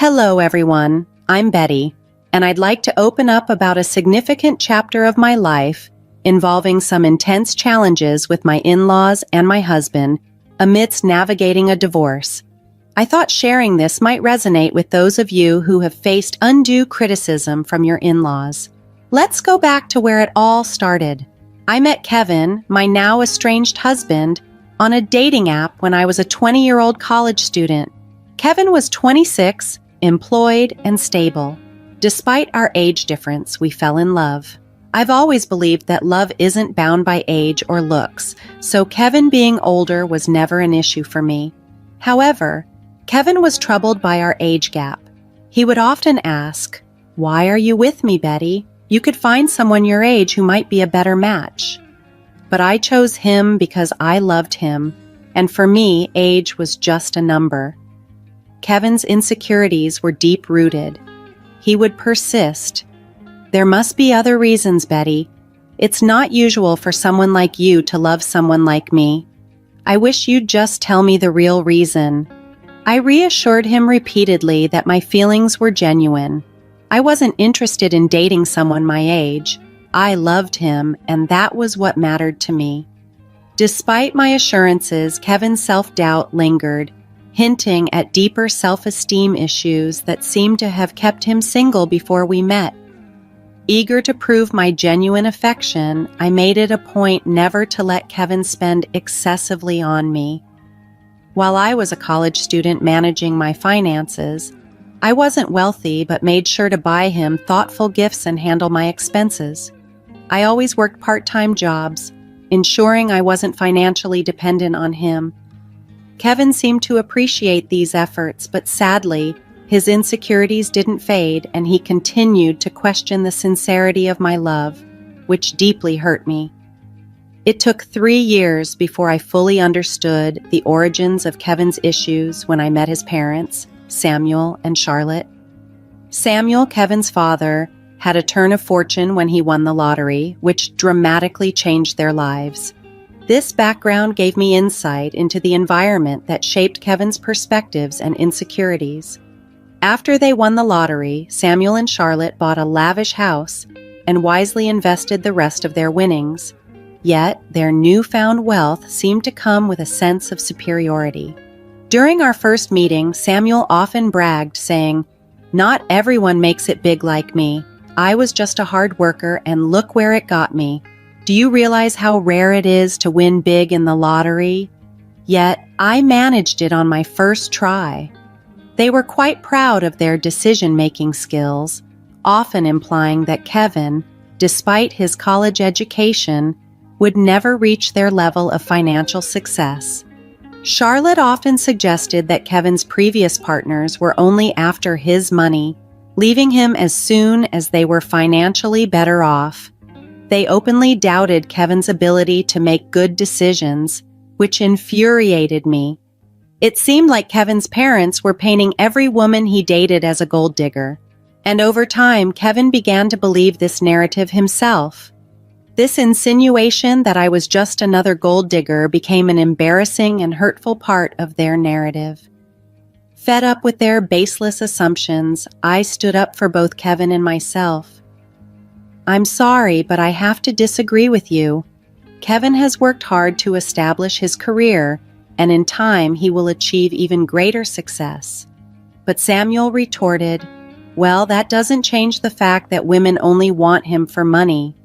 Hello, everyone. I'm Betty, and I'd like to open up about a significant chapter of my life involving some intense challenges with my in-laws and my husband amidst navigating a divorce. I thought sharing this might resonate with those of you who have faced undue criticism from your in-laws. Let's go back to where it all started. I met Kevin, my now estranged husband, on a dating app when I was a 20-year-old college student. Kevin was 26, employed, and stable. Despite our age difference, we fell in love. I've always believed that love isn't bound by age or looks, so Kevin being older was never an issue for me. However, Kevin was troubled by our age gap. He would often ask, "Why are you with me, Betty? You could find someone your age who might be a better match." But I chose him because I loved him, and for me, age was just a number. Kevin's insecurities were deep-rooted. He would persist. "There must be other reasons, Betty. It's not usual for someone like you to love someone like me. I wish you'd just tell me the real reason." I reassured him repeatedly that my feelings were genuine. I wasn't interested in dating someone my age. I loved him, and that was what mattered to me. Despite my assurances, Kevin's self-doubt lingered, hinting at deeper self-esteem issues that seemed to have kept him single before we met. Eager to prove my genuine affection, I made it a point never to let Kevin spend excessively on me. While I was a college student managing my finances, I wasn't wealthy but made sure to buy him thoughtful gifts and handle my expenses. I always worked part-time jobs, ensuring I wasn't financially dependent on him. Kevin seemed to appreciate these efforts, but sadly, his insecurities didn't fade and he continued to question the sincerity of my love, which deeply hurt me. It took 3 years before I fully understood the origins of Kevin's issues when I met his parents, Samuel and Charlotte. Samuel, Kevin's father, had a turn of fortune when he won the lottery, which dramatically changed their lives. This background gave me insight into the environment that shaped Kevin's perspectives and insecurities. After they won the lottery, Samuel and Charlotte bought a lavish house and wisely invested the rest of their winnings. Yet, their newfound wealth seemed to come with a sense of superiority. During our first meeting, Samuel often bragged, saying, "Not everyone makes it big like me. I was just a hard worker, and look where it got me. Do you realize how rare it is to win big in the lottery? Yet, I managed it on my first try." They were quite proud of their decision-making skills, often implying that Kevin, despite his college education, would never reach their level of financial success. Charlotte often suggested that Kevin's previous partners were only after his money, leaving him as soon as they were financially better off. They openly doubted Kevin's ability to make good decisions, which infuriated me. It seemed like Kevin's parents were painting every woman he dated as a gold digger, and over time, Kevin began to believe this narrative himself. This insinuation that I was just another gold digger became an embarrassing and hurtful part of their narrative. Fed up with their baseless assumptions, I stood up for both Kevin and myself. "I'm sorry, but I have to disagree with you. Kevin has worked hard to establish his career, and in time he will achieve even greater success." But Samuel retorted, "Well, that doesn't change the fact that women only want him for money.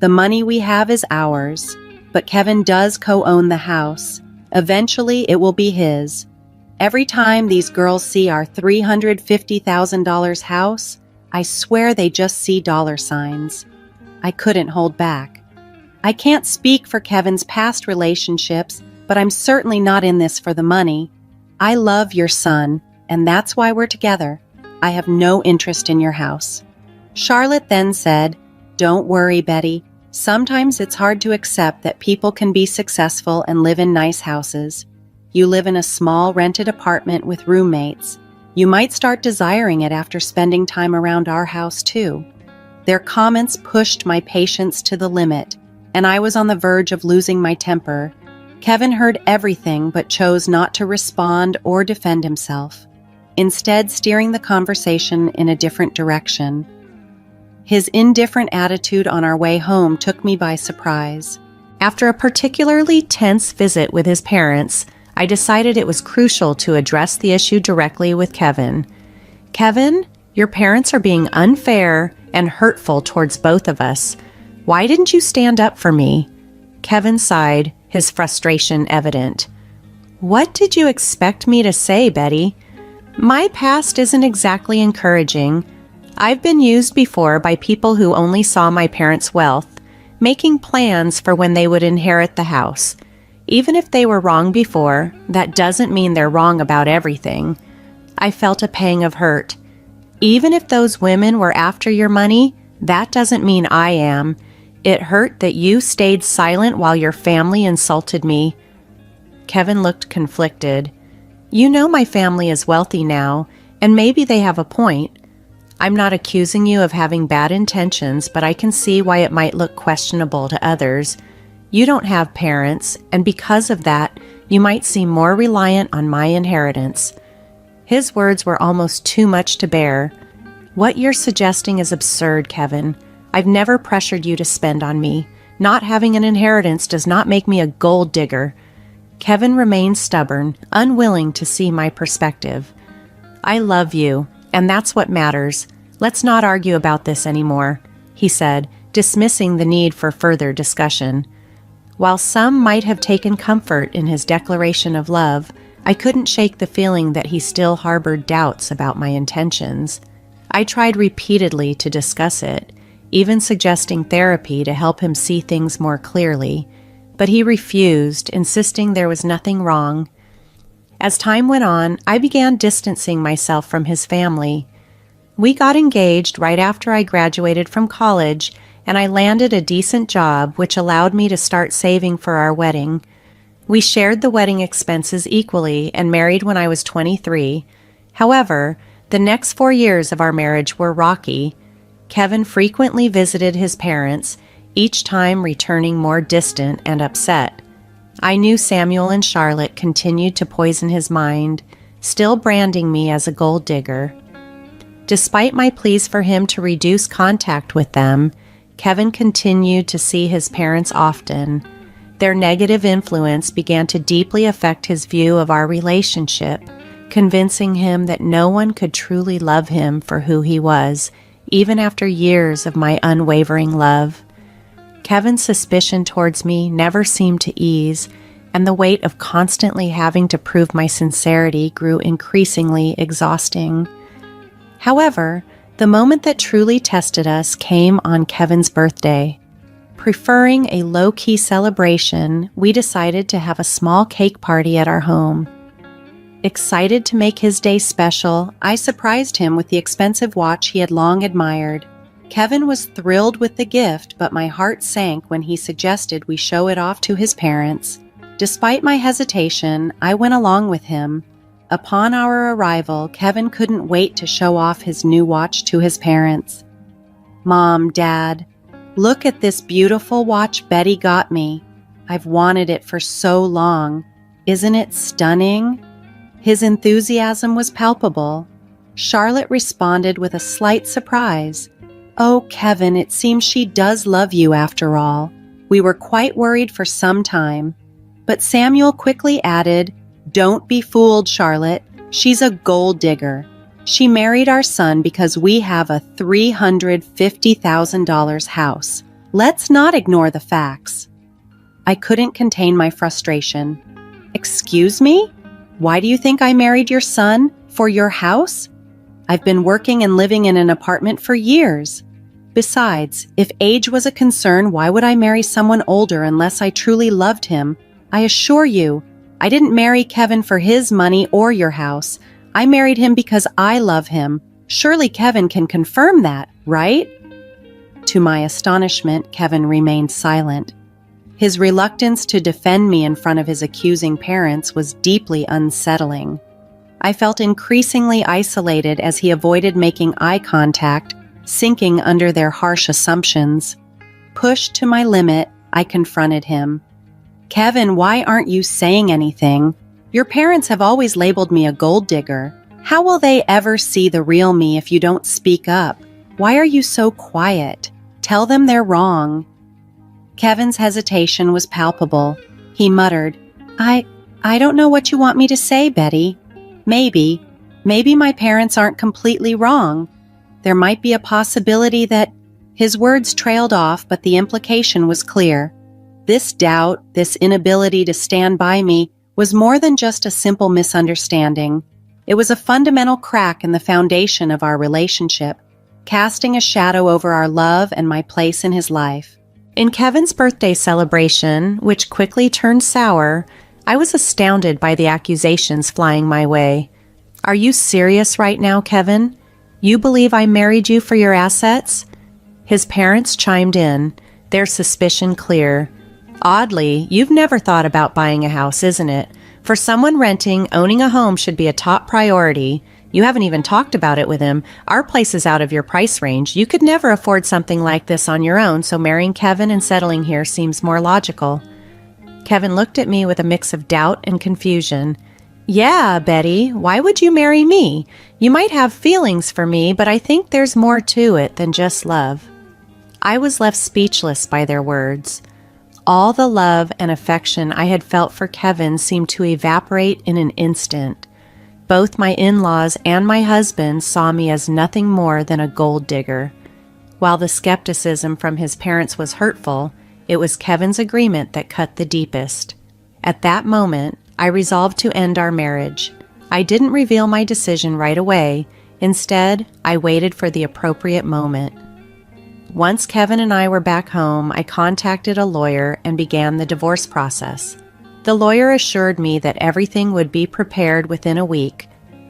The money we have is ours, but Kevin does co-own the house. Eventually it will be his. Every time these girls see our $350,000 house, I swear they just see dollar signs." I couldn't hold back. "I can't speak for Kevin's past relationships, but I'm certainly not in this for the money. I love your son, and that's why we're together. I have no interest in your house." Charlotte then said, "Don't worry, Betty. Sometimes it's hard to accept that people can be successful and live in nice houses. You live in a small rented apartment with roommates. You might start desiring it after spending time around our house too." Their comments pushed my patience to the limit, and I was on the verge of losing my temper. Kevin heard everything but chose not to respond or defend himself. instead steering the conversation in a different direction. His indifferent attitude on our way home took me by surprise. After a particularly tense visit with his parents, I decided it was crucial to address the issue directly with Kevin. Kevin, your parents are being unfair and hurtful towards both of us. Why didn't you stand up for me? Kevin sighed, his frustration evident. What did you expect me to say, Betty? My past isn't exactly encouraging. I've been used before by people who only saw my parents' wealth, making plans for when they would inherit the house. Even if they were wrong before, that doesn't mean they're wrong about everything. I felt a pang of hurt. Even if those women were after your money, that doesn't mean I am. It hurt that you stayed silent while your family insulted me. Kevin looked conflicted. You know my family is wealthy now, and maybe they have a point. I'm not accusing you of having bad intentions, but I can see why it might look questionable to others. You don't have parents, and because of that, you might seem more reliant on my inheritance. His words were almost too much to bear. What you're suggesting is absurd, Kevin. I've never pressured you to spend on me. Not having an inheritance does not make me a gold digger. Kevin remained stubborn, unwilling to see my perspective. I love you, and that's what matters. Let's not argue about this anymore, he said, dismissing the need for further discussion. While some might have taken comfort in his declaration of love, I couldn't shake the feeling that he still harbored doubts about my intentions. I tried repeatedly to discuss it, even suggesting therapy to help him see things more clearly, but he refused, insisting there was nothing wrong. As time went on, I began distancing myself from his family. We got engaged right after I graduated from college, and I landed a decent job which allowed me to start saving for our wedding. We shared the wedding expenses equally and married when I was 23. However, the next 4 years of our marriage were rocky. Kevin frequently visited his parents, each time returning more distant and upset. I knew Samuel and Charlotte continued to poison his mind, still branding me as a gold digger. Despite my pleas for him to reduce contact with them, Kevin continued to see his parents often. Their negative influence began to deeply affect his view of our relationship, convincing him that no one could truly love him for who he was, even after years of my unwavering love. Kevin's suspicion towards me never seemed to ease, and the weight of constantly having to prove my sincerity grew increasingly exhausting. However, the moment that truly tested us came on Kevin's birthday. Preferring a low-key celebration, we decided to have a small cake party at our home. Excited to make his day special, I surprised him with the expensive watch he had long admired. Kevin was thrilled with the gift, but my heart sank when he suggested we show it off to his parents. Despite my hesitation, I went along with him. Upon our arrival, Kevin couldn't wait to show off his new watch to his parents. Mom, Dad, look at this beautiful watch Betty got me. I've wanted it for so long. Isn't it stunning? His enthusiasm was palpable. Charlotte responded with a slight surprise. Oh, Kevin, it seems she does love you after all. We were quite worried for some time. But Samuel quickly added, Don't be fooled, Charlotte. She's a gold digger. She married our son because we have a $350,000 house. Let's not ignore the facts. I couldn't contain my frustration. Excuse me? Why do you think I married your son? For your house? I've been working and living in an apartment for years. Besides, if age was a concern, why would I marry someone older unless I truly loved him? I assure you, I didn't marry Kevin for his money or your house. I married him because I love him. Surely Kevin can confirm that, right? To my astonishment, Kevin remained silent. His reluctance to defend me in front of his accusing parents was deeply unsettling. I felt increasingly isolated as he avoided making eye contact, sinking under their harsh assumptions. Pushed to my limit, I confronted him. Kevin, why aren't you saying anything? Your parents have always labeled me a gold digger. How will they ever see the real me if you don't speak up? Why are you so quiet? Tell them they're wrong." Kevin's hesitation was palpable. He muttered, I don't know what you want me to say, Betty. Maybe my parents aren't completely wrong. There might be a possibility that—" His words trailed off, but the implication was clear. This doubt, this inability to stand by me, was more than just a simple misunderstanding. It was a fundamental crack in the foundation of our relationship, casting a shadow over our love and my place in his life. In Kevin's birthday celebration, which quickly turned sour, I was astounded by the accusations flying my way. "Are you serious right now, Kevin? You believe I married you for your assets?" His parents chimed in, their suspicion clear. "Oddly, you've never thought about buying a house, isn't it? For someone renting, owning a home should be a top priority. You haven't even talked about it with him. Our place is out of your price range. You could never afford something like this on your own, so marrying Kevin and settling here seems more logical." Kevin looked at me with a mix of doubt and confusion. "Yeah, Betty, why would you marry me? You might have feelings for me, but I think there's more to it than just love." I was left speechless by their words. All the love and affection I had felt for Kevin seemed to evaporate in an instant. Both my in-laws and my husband saw me as nothing more than a gold digger. While the skepticism from his parents was hurtful, it was Kevin's agreement that cut the deepest. At that moment, I resolved to end our marriage. I didn't reveal my decision right away. Instead, I waited for the appropriate moment. Once Kevin and I were back home, I contacted a lawyer and began the divorce process. The lawyer assured me that everything would be prepared within a week.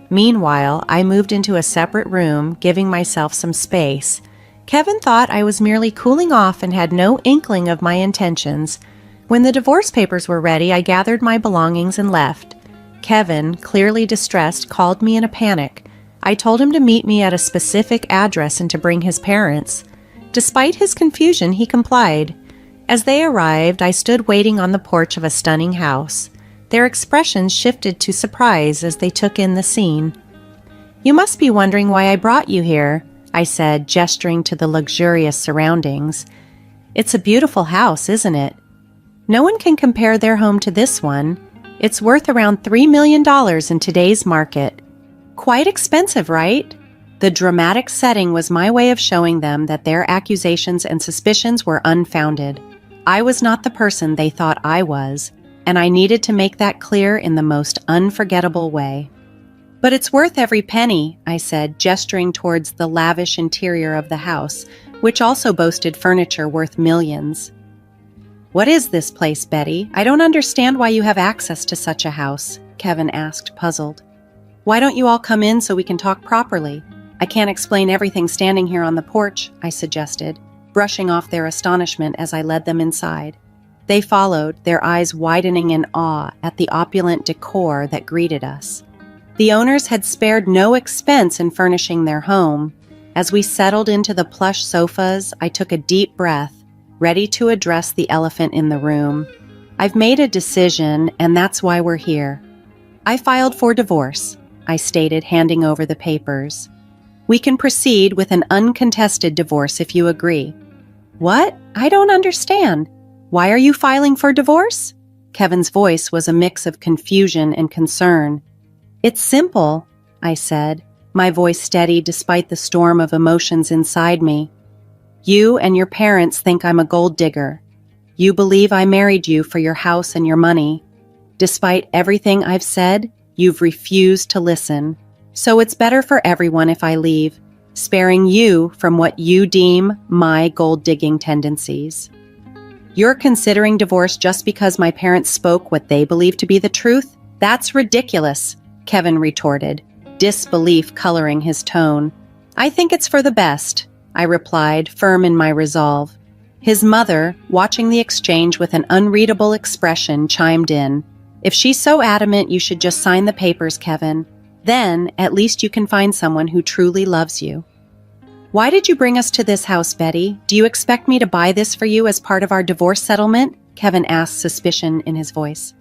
Meanwhile, I moved into a separate room, giving myself some space. Kevin thought I was merely cooling off and had no inkling of my intentions. When the divorce papers were ready, I gathered my belongings and left. Kevin, clearly distressed, called me in a panic. I told him to meet me at a specific address and to bring his parents. Despite his confusion, he complied. As they arrived, I stood waiting on the porch of a stunning house. Their expressions shifted to surprise as they took in the scene. "You must be wondering why I brought you here," I said, gesturing to the luxurious surroundings. "It's a beautiful house, isn't it? No one can compare their home to this one. It's worth around $3 million in today's market. Quite expensive, right?" The dramatic setting was my way of showing them that their accusations and suspicions were unfounded. I was not the person they thought I was, and I needed to make that clear in the most unforgettable way. "But it's worth every penny," I said, gesturing towards the lavish interior of the house, which also boasted furniture worth millions. "What is this place, Betty? I don't understand why you have access to such a house," Kevin asked, puzzled. "Why don't you all come in so we can talk properly? I can't explain everything standing here on the porch," I suggested, brushing off their astonishment as I led them inside. They followed, their eyes widening in awe at the opulent decor that greeted us. The owners had spared no expense in furnishing their home. As we settled into the plush sofas, I took a deep breath, ready to address the elephant in the room. "I've made a decision, and that's why we're here. I filed for divorce," I stated, handing over the papers. "We can proceed with an uncontested divorce if you agree." "What? I don't understand. Why are you filing for divorce?" Kevin's voice was a mix of confusion and concern. "It's simple," I said, my voice steady despite the storm of emotions inside me. "You and your parents think I'm a gold digger. You believe I married you for your house and your money. Despite everything I've said, you've refused to listen. So it's better for everyone if I leave, sparing you from what you deem my gold-digging tendencies. You're considering divorce just because my parents spoke what they believe to be the truth? That's ridiculous," Kevin retorted, disbelief coloring his tone. "I think it's for the best," I replied, firm in my resolve. His mother, watching the exchange with an unreadable expression, chimed in. "If she's so adamant, you should just sign the papers, Kevin. Then, at least you can find someone who truly loves you." "Why did you bring us to this house, Betty? Do you expect me to buy this for you as part of our divorce settlement?" Kevin asked, suspicion in his voice.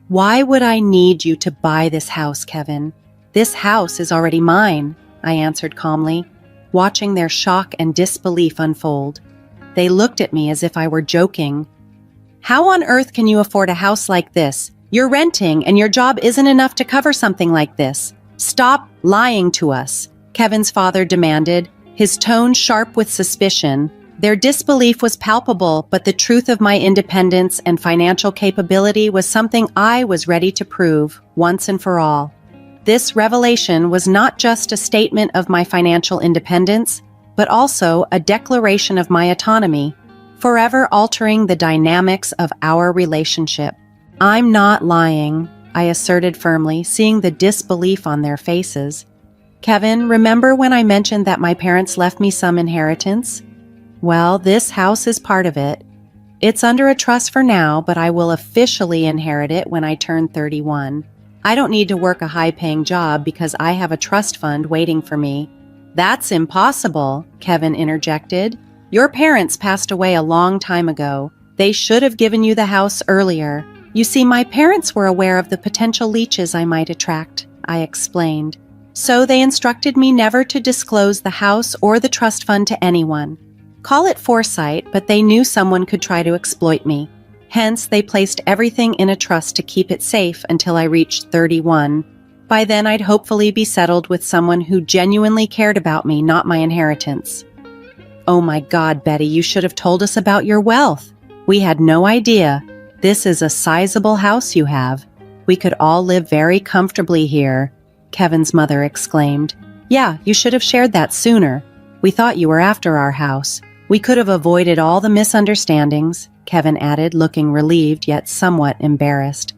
"Why would I need you to buy this house, Kevin? This house is already mine, I answered calmly, watching their shock and disbelief unfold. They looked at me as if I were joking. How on earth can you afford a house like this? You're renting and your job isn't enough to cover something like this. Stop lying to us, Kevin's father demanded, his tone sharp with suspicion. Their disbelief was palpable, but the truth of my independence and financial capability was something I was ready to prove once and for all. This revelation was not just a statement of my financial independence, but also a declaration of my autonomy, forever altering the dynamics of our relationship. I'm not lying, I asserted firmly, seeing the disbelief on their faces. Kevin, remember when I mentioned that my parents left me some inheritance? Well, this house is part of it. It's under a trust for now, but I will officially inherit it when I turn 31. I don't need to work a high-paying job because I have a trust fund waiting for me. That's impossible, Kevin interjected. Your parents passed away a long time ago. They should have given you the house earlier. You see, my parents were aware of the potential leeches I might attract, I explained. So they instructed me never to disclose the house or the trust fund to anyone. Call it foresight, but they knew someone could try to exploit me. Hence, they placed everything in a trust to keep it safe until I reached 31. By then, I'd hopefully be settled with someone who genuinely cared about me, not my inheritance. Oh my God, Betty, you should have told us about your wealth. We had no idea. This is a sizable house you have. We could all live very comfortably here, Kevin's mother exclaimed. Yeah, you should have shared that sooner. We thought you were after our house. We could have avoided all the misunderstandings, Kevin added, looking relieved yet somewhat embarrassed.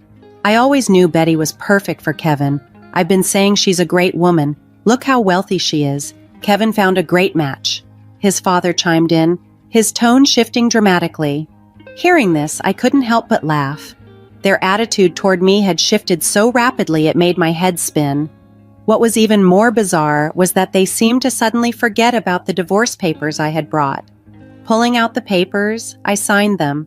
I always knew Betty was perfect for Kevin. I've been saying she's a great woman. Look how wealthy she is. Kevin found a great match. His father chimed in, his tone shifting dramatically. Hearing this, I couldn't help but laugh. Their attitude toward me had shifted so rapidly it made my head spin. What was even more bizarre was that they seemed to suddenly forget about the divorce papers I had brought. Pulling out the papers, I signed them.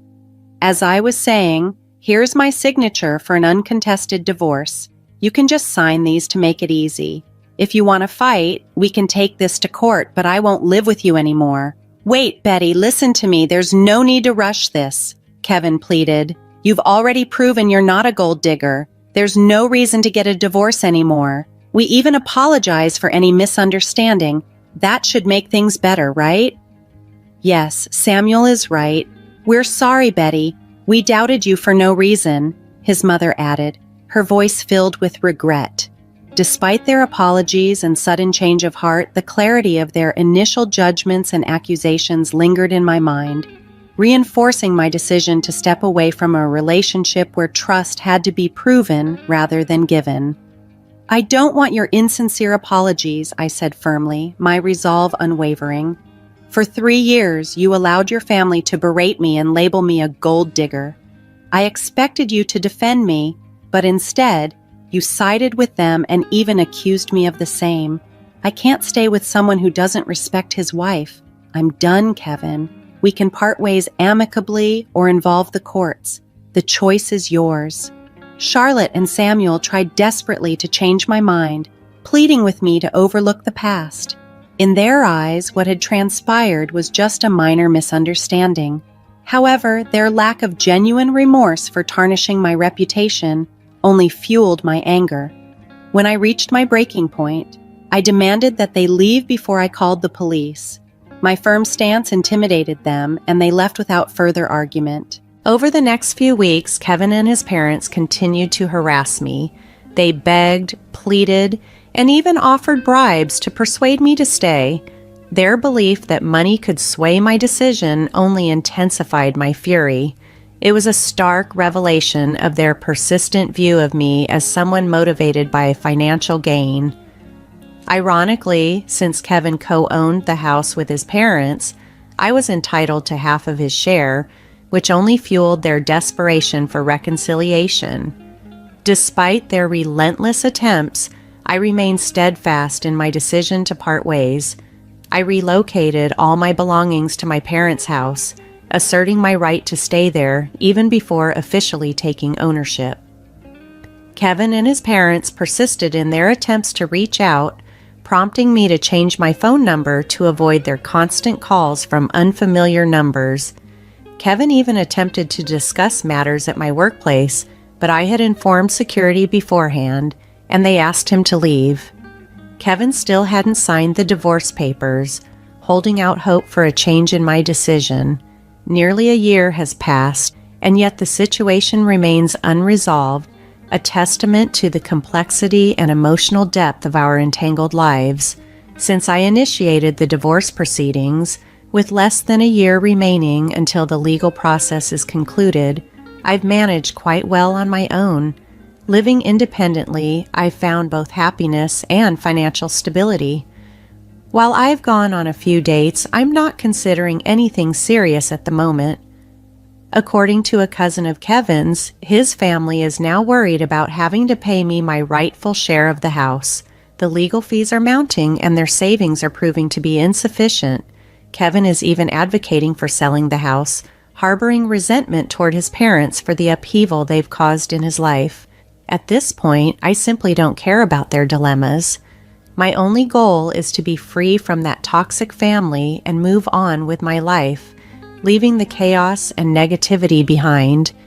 As I was saying, here's my signature for an uncontested divorce. You can just sign these to make it easy. If you want to fight, we can take this to court, but I won't live with you anymore. Wait, Betty, listen to me. There's no need to rush this, Kevin pleaded. You've already proven you're not a gold digger. There's no reason to get a divorce anymore. We even apologize for any misunderstanding. That should make things better, right? Yes, Samuel is right. We're sorry, Betty. We doubted you for no reason, his mother added, her voice filled with regret. Despite their apologies and sudden change of heart, the clarity of their initial judgments and accusations lingered in my mind, reinforcing my decision to step away from a relationship where trust had to be proven rather than given. I don't want your insincere apologies, I said firmly, my resolve unwavering. For 3 years, you allowed your family to berate me and label me a gold digger. I expected you to defend me, but instead, you sided with them and even accused me of the same. I can't stay with someone who doesn't respect his wife. I'm done, Kevin. We can part ways amicably or involve the courts. The choice is yours. Charlotte and Samuel tried desperately to change my mind, pleading with me to overlook the past. In their eyes, what had transpired was just a minor misunderstanding. However, their lack of genuine remorse for tarnishing my reputation only fueled my anger. When I reached my breaking point, I demanded that they leave before I called the police. My firm stance intimidated them, and they left without further argument. Over the next few weeks, Kevin and his parents continued to harass me. They begged, pleaded, and even offered bribes to persuade me to stay. Their belief that money could sway my decision only intensified my fury. It was a stark revelation of their persistent view of me as someone motivated by financial gain. Ironically, since Kevin co-owned the house with his parents, I was entitled to half of his share, which only fueled their desperation for reconciliation. Despite their relentless attempts, I remained steadfast in my decision to part ways. I relocated all my belongings to my parents' house, asserting my right to stay there even before officially taking ownership. Kevin and his parents persisted in their attempts to reach out, prompting me to change my phone number to avoid their constant calls from unfamiliar numbers. Kevin even attempted to discuss matters at my workplace, but I had informed security beforehand, and they asked him to leave. Kevin still hadn't signed the divorce papers, holding out hope for a change in my decision. Nearly a year has passed, and yet the situation remains unresolved, a testament to the complexity and emotional depth of our entangled lives. Since I initiated the divorce proceedings, with less than a year remaining until the legal process is concluded, I've managed quite well on my own. Living independently, I've found both happiness and financial stability. While I've gone on a few dates, I'm not considering anything serious at the moment. According to a cousin of Kevin's, his family is now worried about having to pay me my rightful share of the house. The legal fees are mounting and their savings are proving to be insufficient. Kevin is even advocating for selling the house, harboring resentment toward his parents for the upheaval they've caused in his life. At this point, I simply don't care about their dilemmas. My only goal is to be free from that toxic family and move on with my life, leaving the chaos and negativity behind.